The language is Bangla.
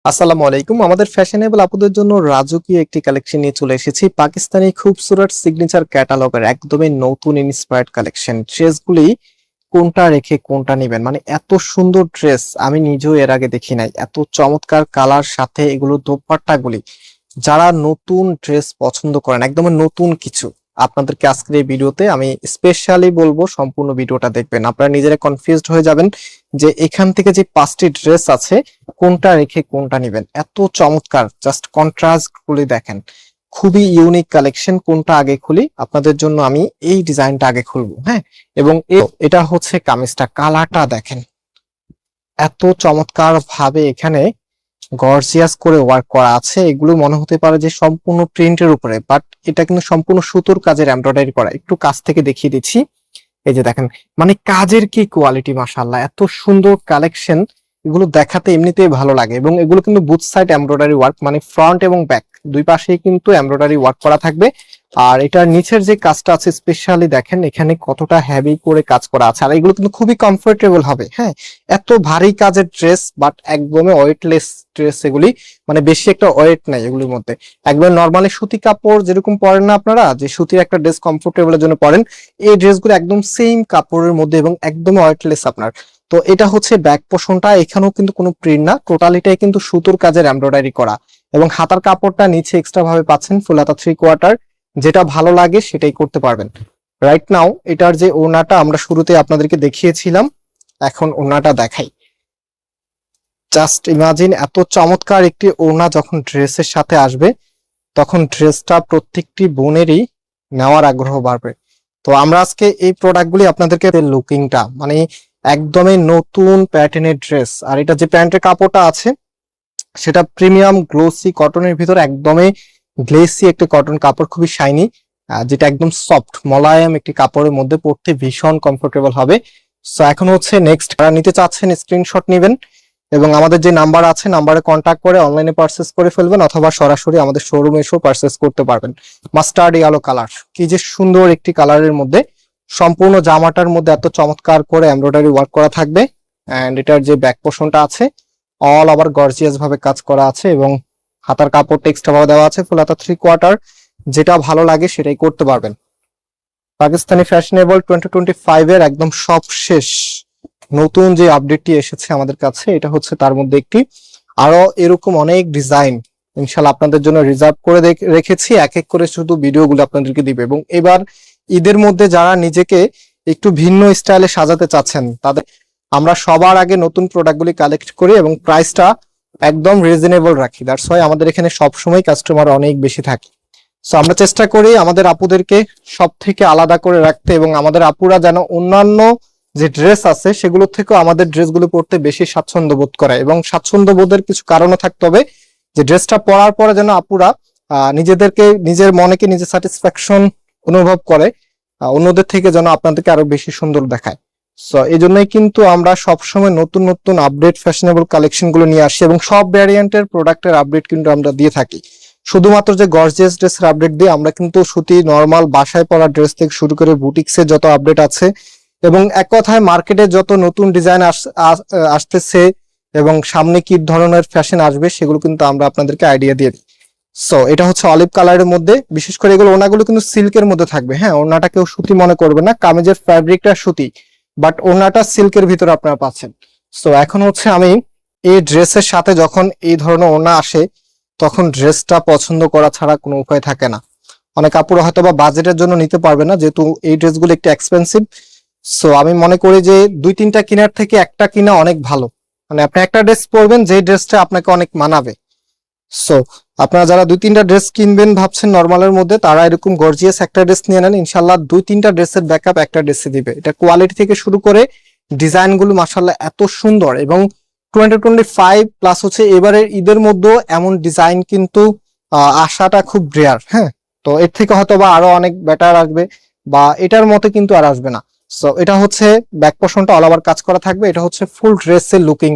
আসসালামু আলাইকুম। আমাদের ফ্যাশনেবল আপুদের জন্য রাজকীয় একটি কালেকশন নিয়ে চলে এসেছি। পাকিস্তানি খুবসুরত সিগনেচার ক্যাটালগের একদমই নতুন ইন্সপায়ার্ড কালেকশন। ড্রেসগুলি কোনটা রেখে কোনটা নেবেন, মানে এত সুন্দর ড্রেস আমি নিজেও এর আগে দেখি নাই। এত চমৎকার কালার, সাথে এগুলো দোপাট্টাগুলি, যারা নতুন ড্রেস পছন্দ করেন একদমই নতুন কিছু, আপনাদেরকে আজকের এই ভিডিওতে আমি স্পেশালি বলবো সম্পূর্ণ ভিডিওটা দেখবেন। আপনারা নিজেরা কনফিউজড হয়ে যাবেন যে এখান থেকে যে 5টি ড্রেস আছে কোনটা রেখে কোনটা নেবেন। এত চমৎকার, জাস্ট কন্ট্রাস্ট গুলি দেখেন, খুবই ইউনিক কালেকশন। কোনটা আগে খুলি আপনাদের জন্য, আমি এই ডিজাইনটা আগে খুলবো। হ্যাঁ, এবং এটা হচ্ছে কামিজটা, কালারটা দেখেন, এত চমৎকার ভাবে এখানে গর্জিয়াস করে ওয়ার্ক করা আছে। এগুলো মনে হতে পারে যে সম্পূর্ণ প্রিন্টের উপরে, বাট এটা কিন্তু সম্পূর্ণ সুতোর কাজের এমব্রয়ডারি করা। একটু কাছ থেকে দেখিয়ে দিচ্ছি, এই যে দেখেন, মানে কাজের কি কোয়ালিটি, মাশাআল্লাহ এত সুন্দর কালেকশন। এগুলো দেখাতে এমনিতেই ভালো লাগে, এবং এগুলো কিন্তু বুথ সাইড এমব্রয়ডারি ওয়ার্ক, মানে ফ্রন্ট এবং ব্যাক দুই পাশেই কিন্তু এমব্রয়ডারি ওয়ার্ক করা থাকবে। আর এটার নিচের যে কাজটা আছে স্পেশালি দেখেন, এখানে কতটা হেভি করে কাজ করা আছে। আর এগুলো কিন্তু খুবই কমফোর্টেবল হবে। হ্যাঁ, এত ভারী কাজের ড্রেস, বাট একদমই ওয়েটলেস ড্রেস এগুলি, মানে বেশি একটা ওয়েট নাই এগুলির মধ্যে। একদম নরমালি সুতি কাপড় যেরকম পরেন না আপনারা, যে সুতির একটা ড্রেস কমফোর্টেবলের জন্য পরেন, এই ড্রেসগুলো একদম সেম কাপড়ের মধ্যে এবং একদম ওয়েটলেস আপনার। তো এটা হচ্ছে ব্যাক পোর্শনটা, এখানেও কিন্তু কোনো প্রিন্ট না, টোটালিটাই কিন্তু সুতোর কাজের এমব্রয়ডারি করা। এবং হাতার কাপড়টা নিচে এক্সট্রা ভাবে পাচ্ছেন, ফুল হাতা 3/4। যেটা ভালো লাগে সেটাই করতে পারবেন। রাইট নাও এটার যে ওড়নাটা আমরা শুরুতে আপনাদেরকে দেখিয়েছিলাম, এখন ওড়নাটা দেখাই। জাস্ট ইমাজিন, এত চমৎকার একটি ওড়না যখন ড্রেসের সাথে আসবে, তখন ড্রেসটা প্রত্যেকটি বোনেরই নেওয়ার আগ্রহ বাড়বে। তো আমরা আজকে এই প্রোডাক্টগুলি আপনাদেরকে, লুকিংটা মানে একদমই নতুন প্যাটার্নের ড্রেস। আর এটা যে প্যান্টের কাপড়টা আছে সেটা প্রিমিয়াম গ্লোসি কটনের ভিতরে, একদমই গ্লেসি একটি কটন কাপড়, খুবই শাইনি, যেটা একদম সফট মোলায়েম একটি কাপড়ের মধ্যে পড়তে ভীষণ কমফোর্টেবল হবে। সো এখন হচ্ছে নেক্সট, যারা নিতে চাচ্ছেন স্ক্রিনশট নেবেন এবং আমাদের যে নাম্বার আছে নাম্বারে কন্ট্যাক্ট করে অনলাইনে পারচেস করে ফেলবেন, অথবা সরাসরি আমাদের শোরুমে এসেও পারচেস করতে পারবেন। মাস্টার্ড ইয়েলো কালার, কি যে সুন্দর একটি কালারের মধ্যে, সম্পূর্ণ জামাটার মধ্যে এত চমৎকার করে এমব্রয়ডারি ওয়ার্ক করা থাকবে। এন্ড এটার যে ব্যাক পোর্শনটা আছে অল ওভার গর্জিয়াস ভাবে কাজ করা আছে, এবং হাতার কাপড়টা এক্সট্রা ভাবে দেওয়া আছে, ফুল হাতা 3/4। যেটা ভালো লাগে সেটাই করতে পারবেন। পাকিস্তানি ফ্যাশনেবল 2025 এর একদম সবশেষ নতুন যে আপডেটটি এসেছে আমাদের কাছে, এটা হচ্ছে তার মধ্যে একটি। আরো এরকম অনেক ডিজাইন ইনশাল্লাহ আপনাদের জন্য রিজার্ভ করে রেখেছি, এক এক করে শুধু ভিডিওগুলো আপনাদেরকে দিবে। এবং এবার ঈদের মধ্যে যারা নিজেকে একটু ভিন্ন স্টাইলে সাজাতে চাচ্ছেন, তাদের আমরা সবার আগে নতুন প্রোডাক্টগুলি কালেক্ট করি এবং প্রাইসটা একদম রিজনেবল রাখি। দ্যাটস ওয়াই আমাদের এখানে সবসময় কাস্টমার অনেক বেশি থাকে। সো আমরা চেষ্টা করি আমাদের আপুদেরকে সব থেকে আলাদা করে রাখতে, এবং আমাদের আপুরা যেন অন্যান্য যে ড্রেস আছে সেগুলো থেকে আমাদের ড্রেসগুলো পরতে বেশি স্বাচ্ছন্দ্য বোধ করে। এবং স্বাচ্ছন্দ্য বোধের কিছু কারণও থাকতে হবে, যে ড্রেসটা পরার পরে যেন আপুরা নিজেদেরকে, নিজের মনেকে নিজে স্যাটিসফ্যাকশন অনুভব করে, অন্যদের থেকে যেন আপনাদেরকে আরো বেশি সুন্দর দেখায়। সো এই জন্যই কিন্তু আমরা সবসময় নতুন নতুন আপডেট ফ্যাশনেবল কালেকশন গুলো নিয়ে আসি, এবং সব ভ্যারিয়েন্টের প্রোডাক্টের আপডেট কিন্তু আমরা দিয়ে থাকি। শুধুমাত্র যে গর্জিয়াস ড্রেসের আপডেট দিই, আমরা কিন্তু সুতি নরমাল বাসায় পরা ড্রেস থেকে শুরু করে বুটিক্সের যত আপডেট আছে, এবং এক কথায় মার্কেটে যত নতুন ডিজাইন আসতেছে এবং সামনে কি ধরনের ফ্যাশন আসবে সেগুলো কিন্তু আমরা আপনাদেরকে আইডিয়া দিয়ে দিই। সো এটা হচ্ছে অলিভ কালারের মধ্যে, বিশেষ করে এগুলো ওনাগুলো কিন্তু সিল্কের মধ্যে থাকবে। হ্যাঁ, ওনাটা কেউ সুতি মনে করবে না, কামিজের ফ্যাব্রিকটা সুতি, বাট ওনাটা সিল্কের ভিতরে আপনারা পাচ্ছেন। সো এখন হচ্ছে আমি এই ড্রেসের সাথে যখন এই ধরনের ওড়না আসে, তখন ড্রেসটা পছন্দ করা ছাড়া কোনো উপায় থাকে না। অনেক কাপড় হয়তো বা বাজেটের জন্য নিতে পারবে না, যেহেতু এই ড্রেসগুলো একটু এক্সপেন্সিভ। সো আমি মনে করি যে 2-3টা কেনার থেকে একটা কিনা অনেক ভালো। মানে আপনি একটা ড্রেস পরবেন যে ড্রেসটা আপনাকে অনেক মানাবে। সো আপনারা যারা 2-3টা ড্রেস কিনবেন ভাবছেন নরমালের মধ্যে, তারা এরকম গর্জিয়াস একটা ড্রেস নিয়ে নেন, ইনশাল্লাহ 2-3টা ড্রেসের ব্যাকআপ একটা ড্রেসে দিবে। এটা কোয়ালিটি থেকে শুরু করে ডিজাইন গুলো মাশাআল্লাহ এত সুন্দর। এবং 2025 প্লাস হচ্ছে এবারের ঈদের মধ্যে এমন ডিজাইন কিন্তু আসাটা খুব রেয়ার। হ্যাঁ, তো এর থেকে হয়তো বা আরো অনেক বেটার আসবে, বা এটার মতো কিন্তু আর আসবে না। সো এটা হচ্ছে ব্যাক পোর্শনটা অল ওভার কাজ করা থাকবে, এটা হচ্ছে ফুল ড্রেসের লুকিংটা।